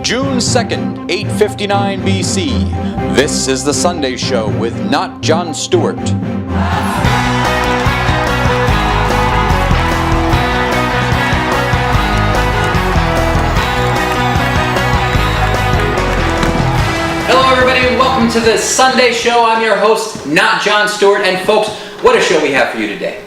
June 2nd, 859 BC. This is the Sunday Show with Not Jon Stewart. Hello everybody and welcome to the Sunday Show. I'm your host, Not Jon Stewart, and folks, what a show we have for you today.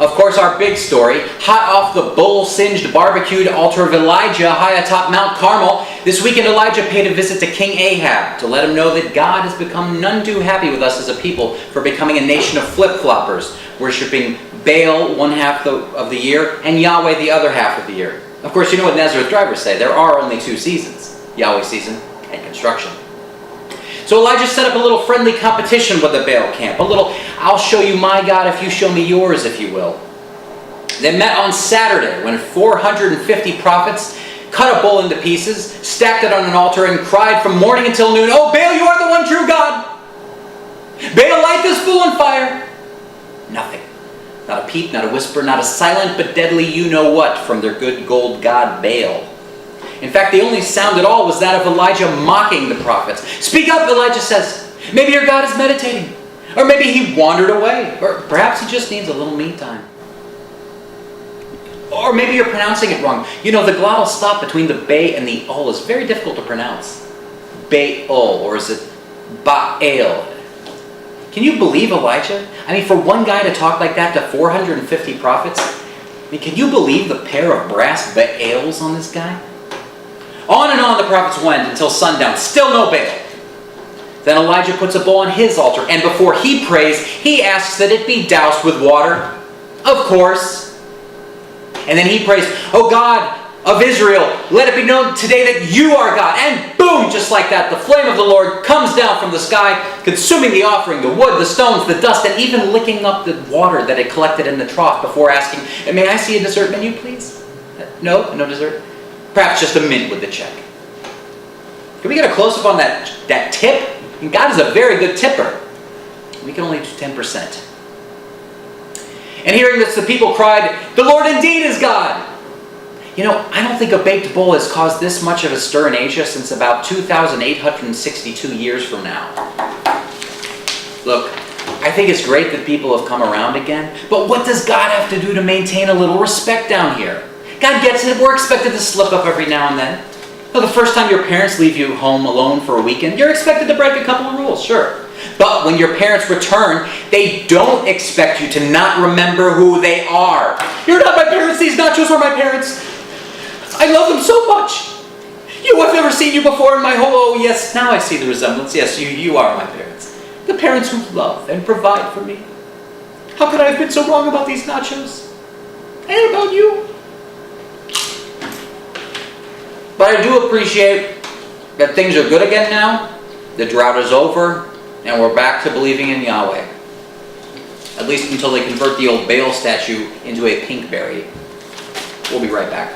Of course, our big story, hot off the bull-singed barbecued altar of Elijah high atop Mount Carmel. This weekend, Elijah paid a visit to King Ahab to let him know that God has become none too happy with us as a people for becoming a nation of flip-floppers, worshiping Baal one half of the year and Yahweh the other half of the year. Of course, you know what Nazareth drivers say, there are only two seasons, Yahweh season and construction. So Elijah set up a little friendly competition with the Baal camp. A little, I'll show you my God if you show me yours, if you will. They met on Saturday when 450 prophets cut a bull into pieces, stacked it on an altar, and cried from morning until noon, "Oh, Baal, you are the one true God! Baal, light this bull on fire!" Nothing. Not a peep, not a whisper, not a silent but deadly you-know-what from their good gold god Baal. In fact, the only sound at all was that of Elijah mocking the prophets. "Speak up," Elijah says. "Maybe your God is meditating. Or maybe he wandered away. Or perhaps he just needs a little me time. Or maybe you're pronouncing it wrong. You know, the glottal stop between the bay and the ul is very difficult to pronounce. Baal, or is it Baal? Can you believe Elijah? I mean, for one guy to talk like that to 450 prophets, I mean, can you believe the pair of brass Baals on this guy? On and on the prophets went until sundown. Still no Baal. Then Elijah puts a bull on his altar, and before he prays, he asks that it be doused with water. Of course. And then he prays, "Oh God of Israel, let it be known today that you are God." And boom, just like that, the flame of the Lord comes down from the sky, consuming the offering, the wood, the stones, the dust, and even licking up the water that it collected in the trough before asking, "May I see a dessert menu, please?" No dessert. Perhaps just a mint with the check. Can we get a close-up on that tip? And God is a very good tipper. We can only do 10%. And hearing this, the people cried, "The Lord indeed is God!" You know, I don't think a baked bull has caused this much of a stir in Asia since about 2,862 years from now. Look, I think it's great that people have come around again, but what does God have to do to maintain a little respect down here? God gets it. We're expected to slip up every now and then. Well, the first time your parents leave you home alone for a weekend, you're expected to break a couple of rules, sure. But when your parents return, they don't expect you to not remember who they are. "You're not my parents. These nachos are my parents. I love them so much. I've never seen you before in my home. Oh, yes, now I see the resemblance. Yes, you are my parents. The parents who love and provide for me. How could I have been so wrong about these nachos? And about you?" But I do appreciate that things are good again now. The drought is over, and we're back to believing in Yahweh. At least until they convert the old Baal statue into a pink berry. We'll be right back.